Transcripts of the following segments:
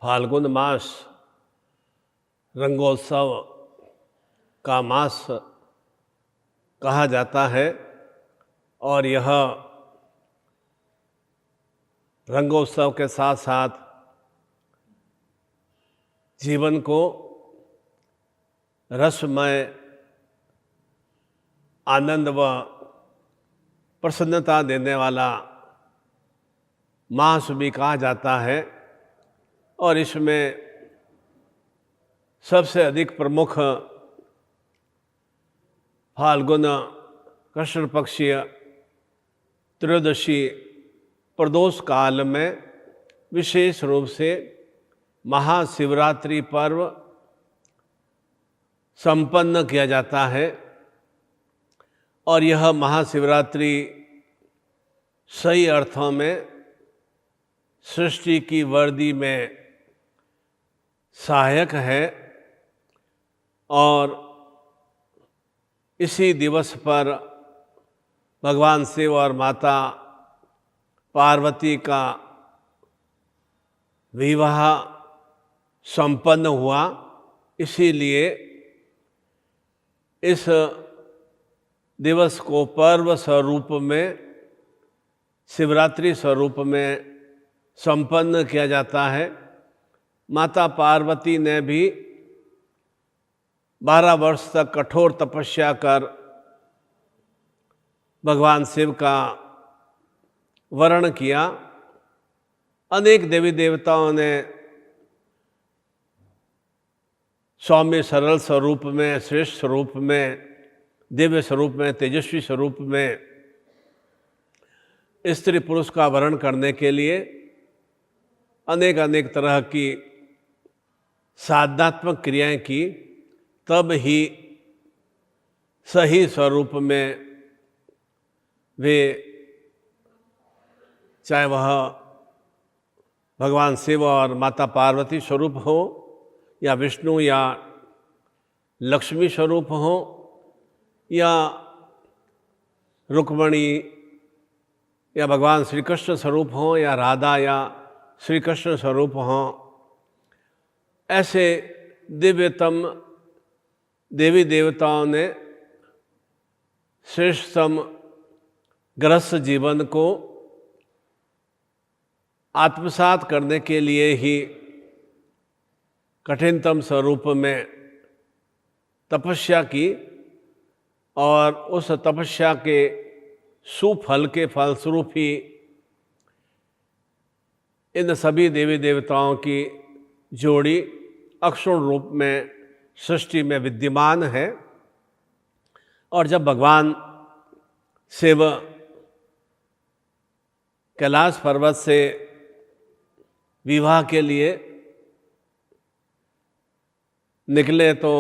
फाल्गुन मास रंगोत्सव का मास कहा जाता है और यह रंगोत्सव के साथ साथ जीवन को रसमय आनंद व प्रसन्नता देने वाला मास भी कहा जाता है। और इसमें सबसे अधिक प्रमुख फाल्गुन कृष्ण पक्षीय त्रयोदशी प्रदोष काल में विशेष रूप से महाशिवरात्रि पर्व संपन्न किया जाता है। और यह महाशिवरात्रि सही अर्थों में सृष्टि की वर्दी में सहायक है और इसी दिवस पर भगवान शिव और माता पार्वती का विवाह संपन्न हुआ। इसीलिए इस दिवस को पर्व स्वरूप में, शिवरात्रि स्वरूप में संपन्न किया जाता है। माता पार्वती ने भी 12 वर्ष तक कठोर तपस्या कर भगवान शिव का वरण किया। अनेक देवी देवताओं ने सौम्य सरल स्वरूप में, श्रेष्ठ स्वरूप में, दिव्य स्वरूप में, तेजस्वी स्वरूप में स्त्री पुरुष का वरण करने के लिए अनेक अनेक तरह की साधनात्मक क्रियाएं की, तब ही सही स्वरूप में वे, चाहे वह भगवान शिव और माता पार्वती स्वरूप हो या विष्णु या लक्ष्मी स्वरूप हो या रुक्मणी या भगवान श्री कृष्ण स्वरूप हो या राधा या श्री कृष्ण स्वरूप हो, ऐसे दिव्यतम देवी देवताओं ने श्रेष्ठतम गृहस्थ जीवन को आत्मसात करने के लिए ही कठिनतम स्वरूप में तपस्या की और उस तपस्या के सुफल के फलस्वरूप ही इन सभी देवी देवताओं की जोड़ी अक्षुण रूप में सृष्टि में विद्यमान है। और जब भगवान शिव कैलाश पर्वत से विवाह के लिए निकले तो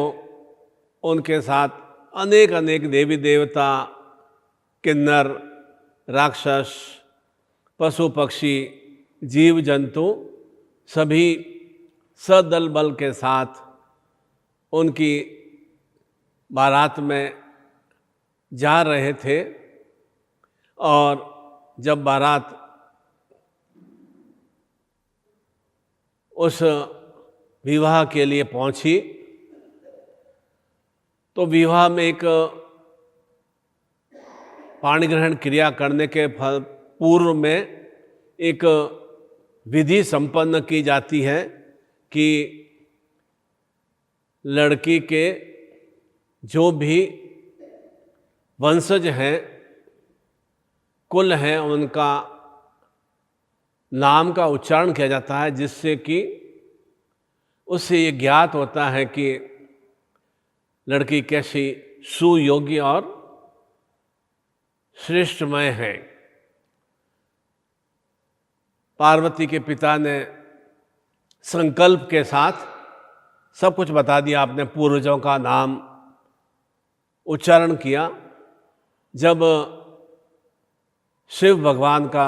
उनके साथ अनेक अनेक देवी देवता, किन्नर, राक्षस, पशु पक्षी, जीव जंतु सभी सदल बल के साथ उनकी बारात में जा रहे थे। और जब बारात उस विवाह के लिए पहुंची तो विवाह में एक पाणी ग्रहण क्रिया करने के पूर्व में एक विधि संपन्न की जाती है कि लड़की के जो भी वंशज हैं, कुल हैं, उनका नाम का उच्चारण किया जाता है, जिससे कि उससे ये ज्ञात होता है कि लड़की कैसी सुयोग्य और श्रेष्ठमय है। पार्वती के पिता ने संकल्प के साथ सब कुछ बता दिया, आपने पूर्वजों का नाम उच्चारण किया। जब शिव भगवान का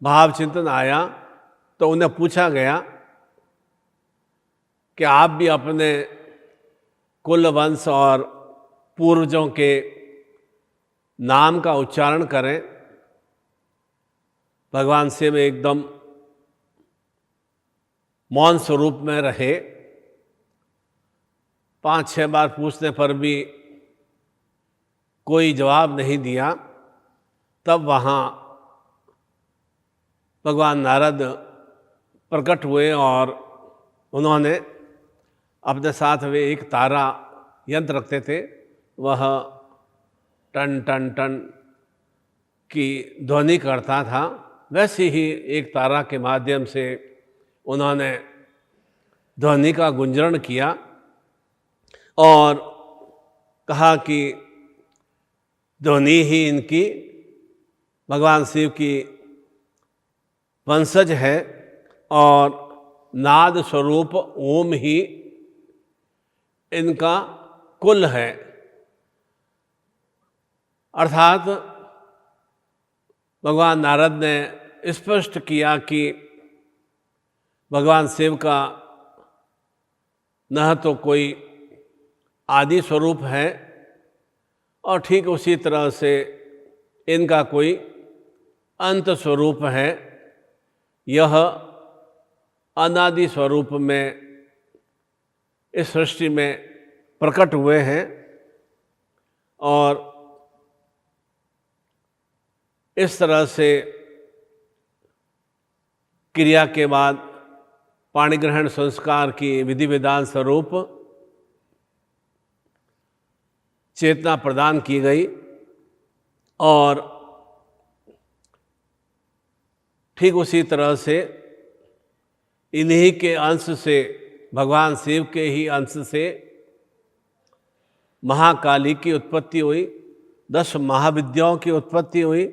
भाव चिंतन आया तो उन्हें पूछा गया कि आप भी अपने कुल वंश और पूर्वजों के नाम का उच्चारण करें। भगवान शिव एकदम मौन स्वरूप में रहे। 5-6 बार पूछने पर भी कोई जवाब नहीं दिया। तब वहाँ भगवान नारद प्रकट हुए और उन्होंने अपने साथ वे एक तारा यंत्र रखते थे, वह टन टन टन की ध्वनि करता था। वैसे ही एक तारा के माध्यम से उन्होंने ध्वनि का गुंजरण किया और कहा कि ध्वनि ही इनकी भगवान शिव की वंशज है और नाद स्वरूप ओम ही इनका कुल है। अर्थात भगवान नारद ने स्पष्ट किया कि भगवान शिव का न तो कोई आदि स्वरूप है और ठीक उसी तरह से इनका कोई अंत स्वरूप है। यह अनादि स्वरूप में इस सृष्टि में प्रकट हुए हैं और इस तरह से क्रिया के बाद पाणिग्रहण संस्कार की विधि विधान स्वरूप चेतना प्रदान की गई और ठीक उसी तरह से इन्हीं के अंश से, भगवान शिव के ही अंश से महाकाली की उत्पत्ति हुई, 10 महाविद्याओं की उत्पत्ति हुई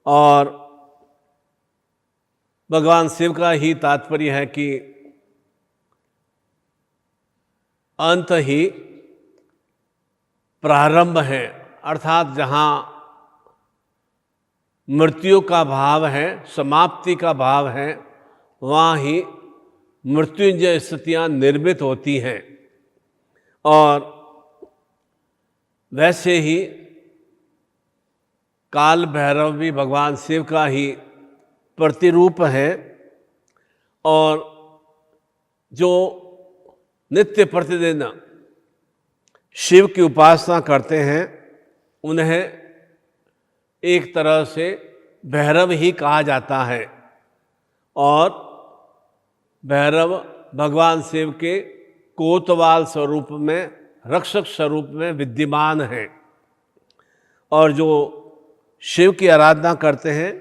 और भगवान शिव का ही तात्पर्य है कि अंत ही प्रारंभ है। अर्थात जहाँ मृत्यु का भाव है, समाप्ति का भाव है, वहाँ ही मृत्युंजय स्थितियाँ निर्मित होती हैं। और वैसे ही काल भैरव भी भगवान शिव का ही प्रतिरूप है और जो नित्य प्रतिदिन शिव की उपासना करते हैं उन्हें एक तरह से भैरव ही कहा जाता है और भैरव भगवान शिव के कोतवाल स्वरूप में, रक्षक स्वरूप में विद्यमान है। और जो शिव की आराधना करते हैं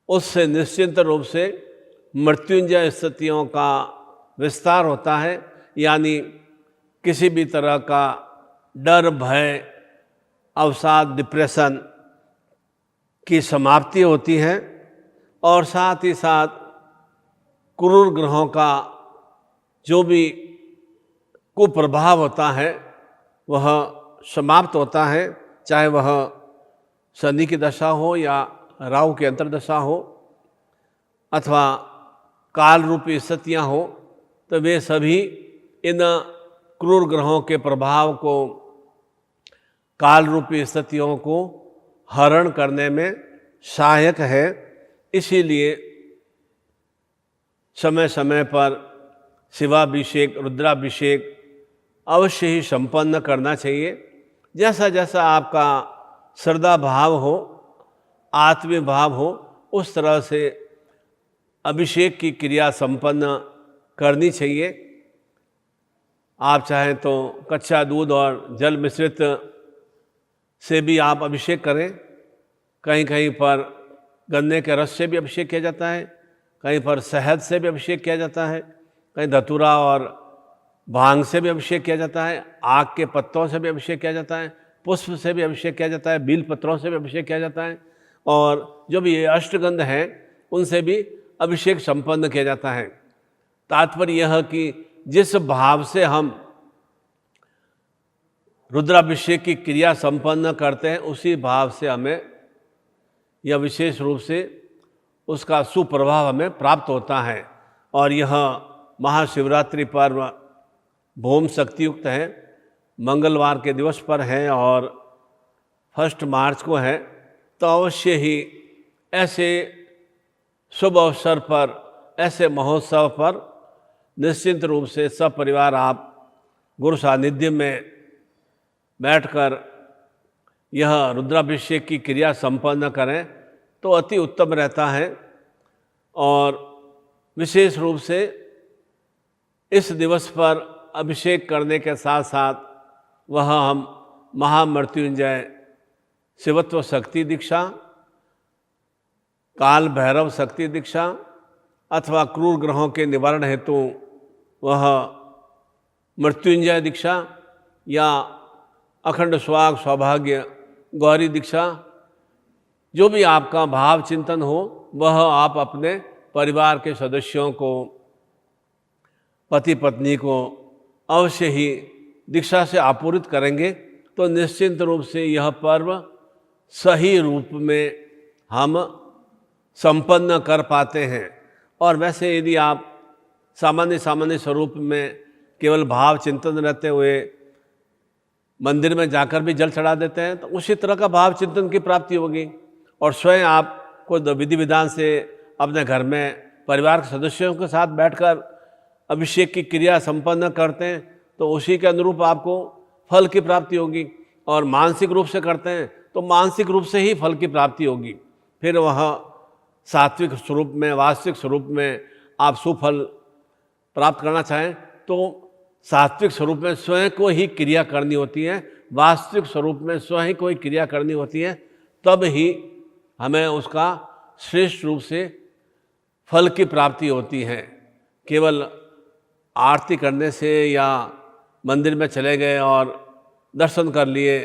उससे निश्चिंत रूप से मृत्युंजय स्थितियों का विस्तार होता है, यानी किसी भी तरह का डर, भय, अवसाद, डिप्रेशन की समाप्ति होती है और साथ ही साथ क्रूर ग्रहों का जो भी कुप्रभाव होता है वह समाप्त होता है, चाहे वह शनि की दशा हो या राहु की अंतर्दशा हो अथवा काल रूपी स्थितियाँ हो, तो वे सभी इन क्रूर ग्रहों के प्रभाव को, काल रूपी स्थितियों को हरण करने में सहायक है। इसीलिए समय समय पर शिवाभिषेक, रुद्राभिषेक अवश्य ही संपन्न करना चाहिए। जैसा जैसा आपका श्रद्धा भाव हो, आत्मीय भाव हो, उस तरह से अभिषेक की क्रिया संपन्न करनी चाहिए। आप चाहें तो कच्चा दूध और जल मिश्रित से भी आप अभिषेक करें। कहीं कहीं पर गन्ने के रस से भी अभिषेक किया जाता है, कहीं पर शहद से भी अभिषेक किया जाता है, कहीं धतूरा और भांग से भी अभिषेक किया जाता है, आग के पत्तों से भी अभिषेक किया जाता है, पुष्प से भी अभिषेक किया जाता है, बील पत्रों से भी अभिषेक किया जाता है और जो भी ये अष्टगंध हैं उनसे भी अभिषेक संपन्न किया जाता है। तात्पर्य यह कि जिस भाव से हम रुद्राभिषेक की क्रिया संपन्न करते हैं उसी भाव से हमें यह विशेष रूप से उसका सुप्रभाव हमें प्राप्त होता है। और यह महाशिवरात्रि पर्व भौम शक्तियुक्त है, मंगलवार के दिवस पर है और 1 मार्च को है, तो अवश्य ही ऐसे शुभ अवसर पर, ऐसे महोत्सव पर निश्चिंत रूप से सब परिवार आप गुरु सानिध्य में बैठकर यह रुद्राभिषेक की क्रिया संपन्न करें तो अति उत्तम रहता है। और विशेष रूप से इस दिवस पर अभिषेक करने के साथ साथ वह हम महामृत्युंजय शिवत्व शक्ति दीक्षा, काल भैरव शक्ति दीक्षा अथवा क्रूर ग्रहों के निवारण हेतु वह मृत्युंजय दीक्षा या अखंड सुहाग सौभाग्य गौरी दीक्षा, जो भी आपका भाव चिंतन हो वह आप अपने परिवार के सदस्यों को, पति पत्नी को अवश्य ही दीक्षा से आपूरित करेंगे तो निश्चिंत रूप से यह पर्व सही रूप में हम संपन्न कर पाते हैं। और वैसे यदि आप सामान्य स्वरूप में केवल भाव चिंतन रहते हुए मंदिर में जाकर भी जल चढ़ा देते हैं तो उसी तरह का भाव चिंतन की प्राप्ति होगी। और स्वयं आप को विधि विधान से अपने घर में परिवार के सदस्यों के साथ बैठकर अभिषेक की क्रिया संपन्न करते हैं तो उसी के अनुरूप आपको फल की प्राप्ति होगी। और मानसिक रूप से करते हैं तो मानसिक रूप से ही फल की प्राप्ति होगी। फिर वह सात्विक स्वरूप में, वास्तविक स्वरूप में आप सुफल प्राप्त करना चाहें तो सात्विक स्वरूप में स्वयं को ही क्रिया करनी होती है, वास्तविक स्वरूप में स्वयं को ही क्रिया करनी होती है, तब ही हमें उसका श्रेष्ठ रूप से फल की प्राप्ति होती है। केवल आरती करने से या मंदिर में चले गए और दर्शन कर लिए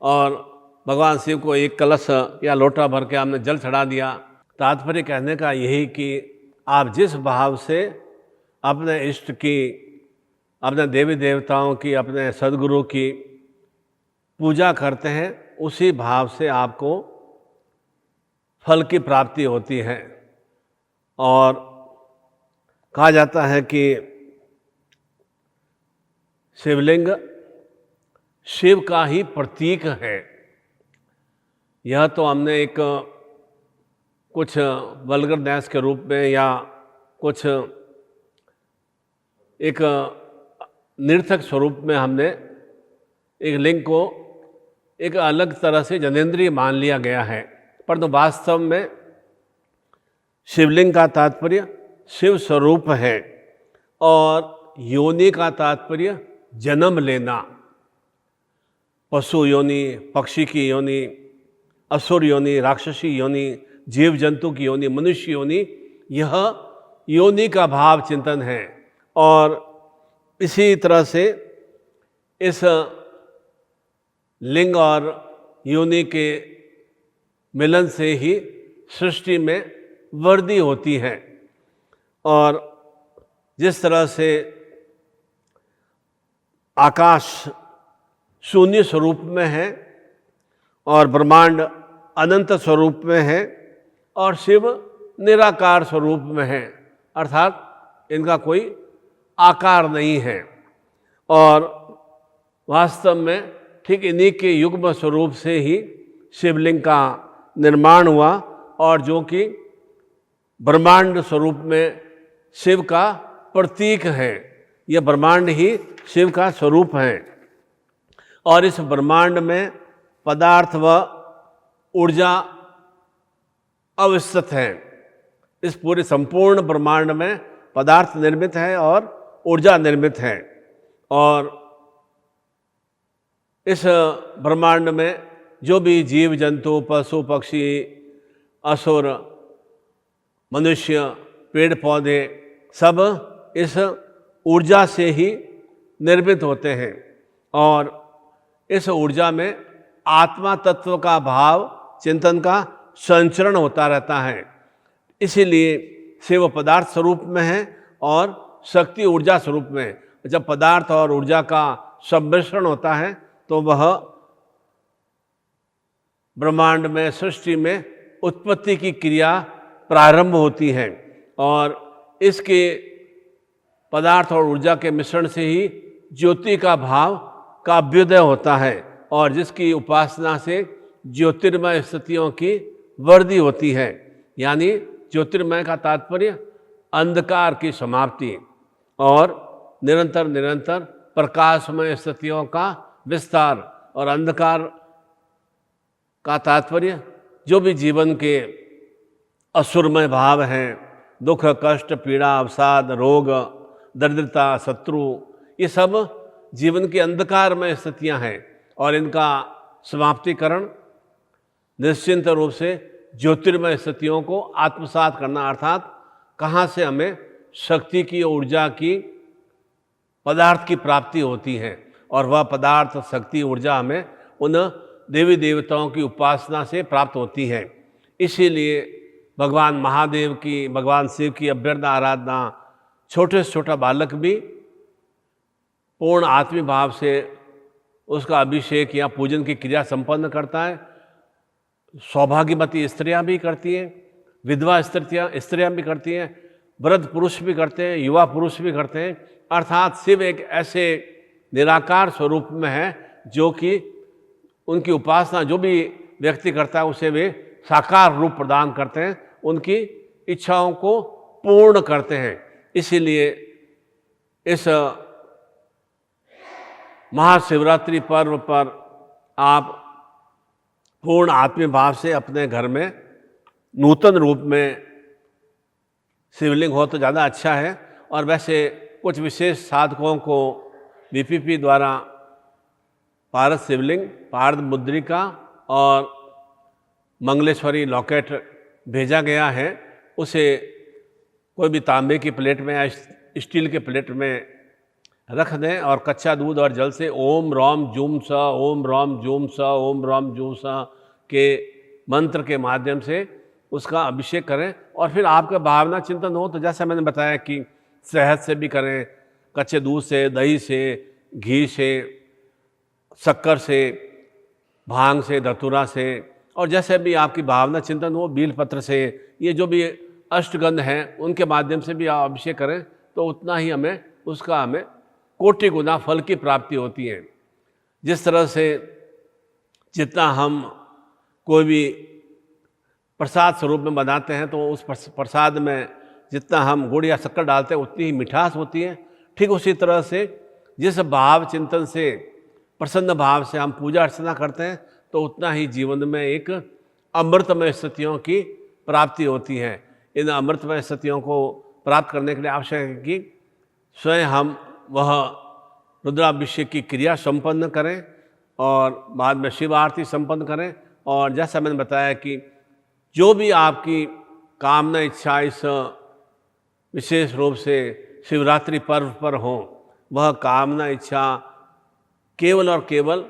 और भगवान शिव को एक कलश या लोटा भर के हमने जल चढ़ा दिया, तात्पर्य कहने का यही कि आप जिस भाव से अपने इष्ट की, अपने देवी देवताओं की, अपने सद्गुरु की पूजा करते हैं उसी भाव से आपको फल की प्राप्ति होती है। और कहा जाता है कि शिवलिंग शिव का ही प्रतीक है। यह तो हमने एक कुछ वल्गर डैंस के रूप में या कुछ एक निर्थक स्वरूप में हमने एक लिंग को एक अलग तरह से जनेंद्रिय मान लिया गया है, परंतु वास्तव में शिवलिंग का तात्पर्य शिव स्वरूप है और योनि का तात्पर्य जन्म लेना। पशु योनि, पक्षी की योनि, असुर योनि, राक्षसी योनि, जीव जंतु की योनि, मनुष्य योनि, यह योनि का भाव चिंतन है। और इसी तरह से इस लिंग और योनि के मिलन से ही सृष्टि में वृद्धि होती है। और जिस तरह से आकाश शून्य स्वरूप में है और ब्रह्मांड अनंत स्वरूप में है और शिव निराकार स्वरूप में है, अर्थात इनका कोई आकार नहीं है। और वास्तव में ठीक इन्हीं के युग्म स्वरूप से ही शिवलिंग का निर्माण हुआ और जो कि ब्रह्मांड स्वरूप में शिव का प्रतीक है। यह ब्रह्मांड ही शिव का स्वरूप है और इस ब्रह्मांड में पदार्थ व ऊर्जा अवस्थित है। इस पूरे संपूर्ण ब्रह्मांड में पदार्थ निर्मित है और ऊर्जा निर्मित है। और इस ब्रह्मांड में जो भी जीव जंतु, पशु पक्षी, असुर, मनुष्य, पेड़ पौधे सब इस ऊर्जा से ही निर्मित होते हैं। और इस ऊर्जा में आत्मा तत्व का भाव चिंतन का संचरण होता रहता है। इसीलिए शिव पदार्थ स्वरूप में है और शक्ति ऊर्जा स्वरूप में है। जब पदार्थ और ऊर्जा का सम्मिश्रण होता है तो वह ब्रह्मांड में, सृष्टि में उत्पत्ति की क्रिया प्रारंभ होती है। और इसके पदार्थ और ऊर्जा के मिश्रण से ही ज्योति का भाव का अभ्युदय होता है और जिसकी उपासना से ज्योतिर्मय स्थितियों की वृद्धि होती है। यानी ज्योतिर्मय का तात्पर्य अंधकार की समाप्ति और निरंतर निरंतर प्रकाशमय स्थितियों का विस्तार। और अंधकार का तात्पर्य जो भी जीवन के असुरमय भाव हैं, दुख, कष्ट, पीड़ा, अवसाद, रोग, दरिद्रता, शत्रु, ये सब जीवन की अंधकारमय स्थितियां हैं और इनका समाप्तिकरण निश्चिंत रूप से ज्योतिर्मय स्थितियों को आत्मसात करना, अर्थात कहाँ से हमें शक्ति की, ऊर्जा की, पदार्थ की प्राप्ति होती है। और वह पदार्थ, शक्ति, ऊर्जा हमें उन देवी देवताओं की उपासना से प्राप्त होती है। इसीलिए भगवान महादेव की, भगवान शिव की अभ्यर्थना आराधना छोटे से छोटा बालक भी पूर्ण आत्मी भाव से उसका अभिषेक या पूजन की क्रिया संपन्न करता है। सौभाग्यवती स्त्रियां भी करती हैं, विधवा स्त्रियां भी करती हैं, वृद्ध पुरुष भी करते हैं, युवा पुरुष भी करते हैं। अर्थात शिव एक ऐसे निराकार स्वरूप में है जो कि उनकी उपासना जो भी व्यक्ति करता है उसे वे साकार रूप प्रदान करते हैं, उनकी इच्छाओं को पूर्ण करते हैं। इसीलिए इस महाशिवरात्रि पर्व पर आप पूर्ण आत्मीय भाव से अपने घर में नूतन रूप में शिवलिंग हो तो ज़्यादा अच्छा है। और वैसे कुछ विशेष साधकों को बीपीपी द्वारा पारस शिवलिंग, पारद मुद्रिका और मंगलेश्वरी लॉकेट भेजा गया है। उसे कोई भी तांबे की प्लेट में या स्टील के प्लेट में रख दें और कच्चा दूध और जल से ओम रॉम जूम स, ओम रॉम जूम स, ओम रॉम जूम स के मंत्र के माध्यम से उसका अभिषेक करें। और फिर आपका भावना चिंतन हो तो जैसा मैंने बताया कि शहद से भी करें, कच्चे दूध से, दही से, घी से, शक्कर से, भांग से, धतूरा से, और जैसे भी आपकी भावना चिंतन हो, बीलपत्र से, ये जो भी अष्टगंध हैं उनके माध्यम से भी आप अभिषेक करें तो उतना ही हमें कोटि गुना फल की प्राप्ति होती है। जिस तरह से जितना हम कोई भी प्रसाद स्वरूप में बनाते हैं तो उस प्रसाद में जितना हम गुड़ या शक्कर डालते हैं उतनी ही मिठास होती है। ठीक उसी तरह से जिस भाव चिंतन से, प्रसन्न भाव से हम पूजा अर्चना करते हैं तो उतना ही जीवन में एक अमृतमय स्थितियों की प्राप्ति होती है। इन अमृतमय स्थितियों को प्राप्त करने के लिए आवश्यक है कि स्वयं हम वह रुद्राभिषेक की क्रिया संपन्न करें और बाद में शिव आरती संपन्न करें। और जैसा मैंने बताया कि जो भी आपकी कामना, इच्छा इस विशेष रूप से शिवरात्रि पर्व पर हो, वह कामना, इच्छा केवल और केवल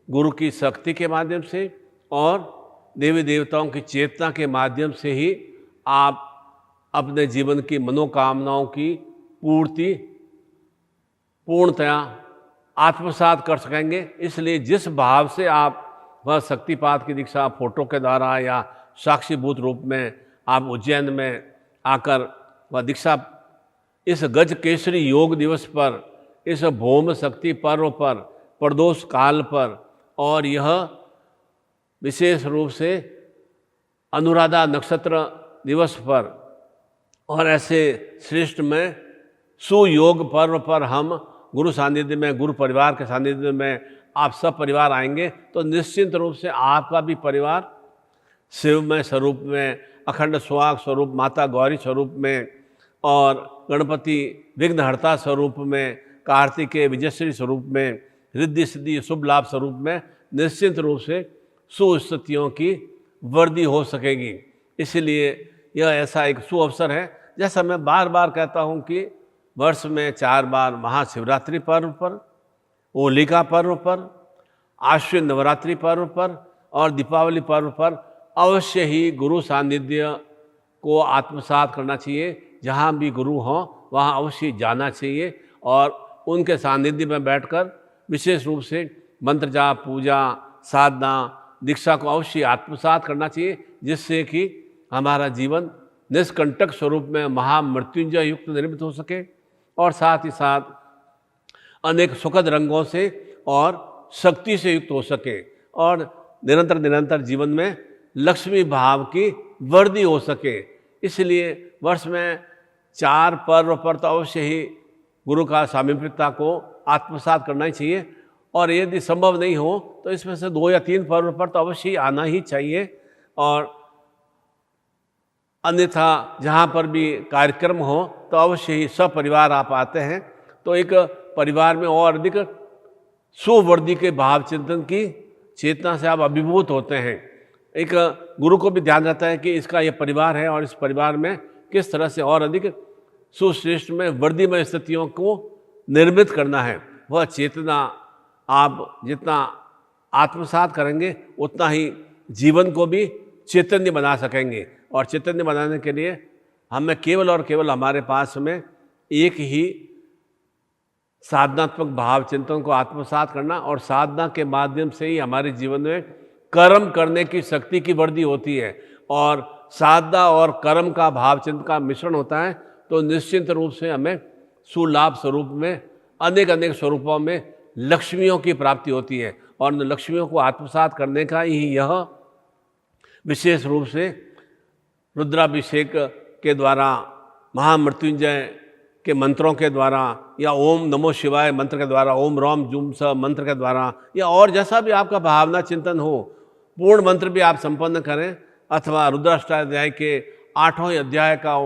गुरु की शक्ति के माध्यम से और देवी देवताओं की चेतना के माध्यम से ही आप अपने जीवन की मनोकामनाओं की पूर्णतया आत्मसात कर सकेंगे। इसलिए जिस भाव से आप वह शक्तिपात की दीक्षा फोटो के द्वारा या साक्षीभूत रूप में आप उज्जैन में आकर वह दीक्षा इस गज केसरी योग दिवस पर, इस भौम शक्ति पर्व पर, प्रदोष काल पर और यह विशेष रूप से अनुराधा नक्षत्र दिवस पर और ऐसे श्रेष्ठ में सुयोग पर्व पर हम गुरु सानिध्य में, गुरु परिवार के सानिध्य में आप सब परिवार आएंगे तो निश्चित रूप से आपका भी परिवार शिवमय स्वरूप में, अखंड सुहाग स्वरूप, माता गौरी स्वरूप में और गणपति विघ्नहर्ता स्वरूप में, कार्तिकेय विजयश्री स्वरूप में, रिद्धि सिद्धि शुभ लाभ स्वरूप में निश्चित रूप से सुस्थितियों की वृद्धि हो सकेगी। इसलिए यह ऐसा एक सुअवसर है। जैसा मैं बार बार कहता हूँ कि वर्ष में 4 बार महाशिवरात्रि पर्व पर, होलिका पर्व पर, आश्विन नवरात्रि पर्व पर और दीपावली पर्व पर अवश्य ही गुरु सानिध्य को आत्मसात करना चाहिए। जहाँ भी गुरु हों वहाँ अवश्य जाना चाहिए और उनके सानिध्य में बैठकर विशेष रूप से मंत्र जाप, पूजा, साधना, दीक्षा को अवश्य आत्मसात करना चाहिए, जिससे कि हमारा जीवन निष्कंटक स्वरूप में महामृत्युंजय युक्त निर्मित हो सके और साथ ही साथ अनेक सुखद रंगों से और शक्ति से युक्त हो सके और निरंतर निरंतर जीवन में लक्ष्मी भाव की वृद्धि हो सके। इसलिए वर्ष में 4 पर्व पर तो अवश्य ही गुरु का सामीप्यता को आत्मसात करना ही चाहिए, और यदि संभव नहीं हो तो इसमें से 2 या 3 पर्व पर तो अवश्य ही आना ही चाहिए। और अन्यथा जहाँ पर भी कार्यक्रम हो तो अवश्य ही सपरिवार आप आते हैं, तो एक परिवार में और अधिक सुवृद्धि के भाव चिंतन की चेतना से आप अभिभूत होते हैं। एक गुरु को भी ध्यान रहता है कि इसका ये परिवार है और इस परिवार में किस तरह से और अधिक सुश्रेष्ठ में वृद्धिमय स्थितियों को निर्मित करना है। वह चेतना आप जितना आत्मसात करेंगे उतना ही जीवन को भी चैतन्य बना सकेंगे। और चैतन्य बनाने के लिए हमें केवल और केवल हमारे पास में एक ही साधनात्मक भाव चिंतन को आत्मसात करना, और साधना के माध्यम से ही हमारे जीवन में कर्म करने की शक्ति की वृद्धि होती है। और साधना और कर्म का भाव चिंतन का मिश्रण होता है तो निश्चित रूप से हमें सुलाभ स्वरूप में अनेक अनेक स्वरूपों में लक्ष्मियों की प्राप्ति होती है। और उन लक्ष्मियों को आत्मसात करने का ही यह विशेष रूप से रुद्राभिषेक के द्वारा, महामृत्युंजय के मंत्रों के द्वारा, या ओम नमो शिवाय मंत्र के द्वारा, ओम रौम जूम स मंत्र के द्वारा, या और जैसा भी आपका भावना चिंतन हो, पूर्ण मंत्र भी आप संपन्न करें, अथवा रुद्राष्टाध्याय के 8वें अध्याय का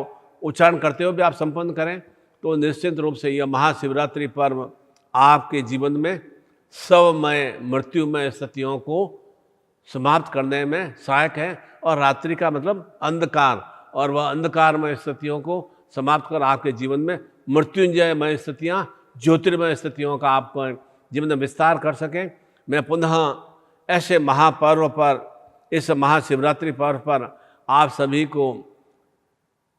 उच्चारण करते हुए भी आप संपन्न करें, तो निश्चित रूप से यह महाशिवरात्रि पर्व आपके जीवन में स्वमय मृत्युमय स्थितियों को समाप्त करने में सहायक है। और रात्रि का मतलब अंधकार, और वह अंधकारमय स्थितियों को समाप्त कर आपके जीवन में मृत्युंजयमय स्थितियाँ, ज्योतिर्मय स्थितियों का आप जीवन में विस्तार कर सकें। मैं पुनः ऐसे महापर्व पर, इस महाशिवरात्रि पर्व पर आप सभी को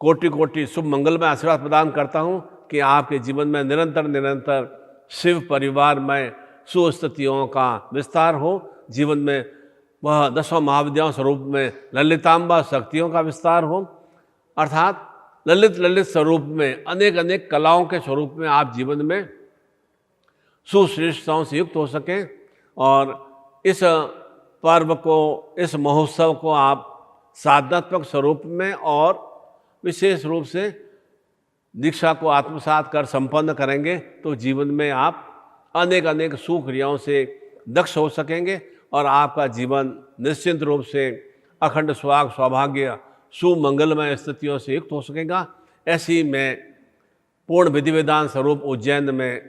कोटि कोटि शुभ मंगलमय आशीर्वाद प्रदान करता हूँ कि आपके जीवन में निरंतर निरंतर शिव परिवार में सुस्थितियों का विस्तार हो, जीवन में वह 10 महाविद्याओं स्वरूप में ललितांबा शक्तियों का विस्तार हो, अर्थात ललित ललित स्वरूप में अनेक अनेक कलाओं के स्वरूप में आप जीवन में सुश्रेष्ठताओं से युक्त हो सकें। और इस पर्व को, इस महोत्सव को आप साधनात्मक स्वरूप में और विशेष रूप से दीक्षा को आत्मसात कर संपन्न करेंगे तो जीवन में आप अनेक अनेक सुक्रियाओं से दक्ष हो सकेंगे, और आपका जीवन निश्चित रूप से अखंड सुहाग सौभाग्य सुमंगलमय स्थितियों से युक्त हो सकेगा। ऐसी मैं पूर्ण विधि विधान स्वरूप उज्जैन में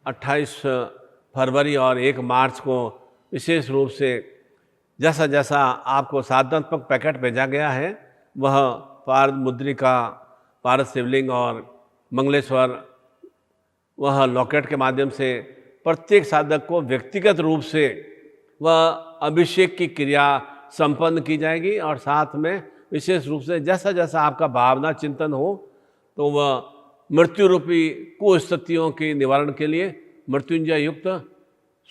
28 फरवरी और 1 मार्च को विशेष रूप से जैसा जैसा आपको साधनात्मक पैकेट भेजा गया है, वह पारद मुद्रिका, पारद शिवलिंग और मंगलेश्वर वह लॉकेट के माध्यम से प्रत्येक साधक को व्यक्तिगत रूप से वह अभिषेक की क्रिया संपन्न की जाएगी। और साथ में विशेष रूप से जैसा जैसा आपका भावना चिंतन हो तो वह मृत्यु रूपी कुस्थितियों के निवारण के लिए मृत्युंजय युक्त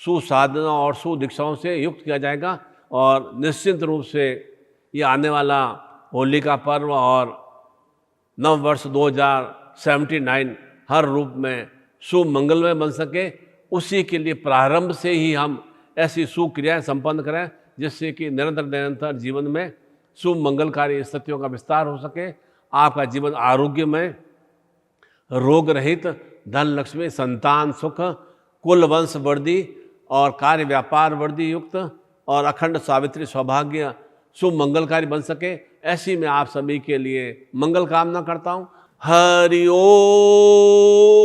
सुसाधना और सुदीक्षाओं से युक्त किया जाएगा। और निश्चित रूप से ये आने वाला होली का पर्व और नव वर्ष 2079 हर रूप में सुमंगलमय बन सके, उसी के लिए प्रारंभ से ही हम ऐसी सुक्रियाएं संपन्न करें जिससे कि निरंतर निरंतर जीवन में सुमंगलकारी स्थितियों का विस्तार हो सके। आपका जीवन आरोग्यमय, रोग रहित, धन लक्ष्मी, संतान सुख, कुल वंश वृद्धि और कार्य व्यापार वृद्धि युक्त और अखंड सावित्री सौभाग्य सुमंगलकारी बन सके, ऐसी मैं आप सभी के लिए मंगल कामना करता हूँ। हरि ओम।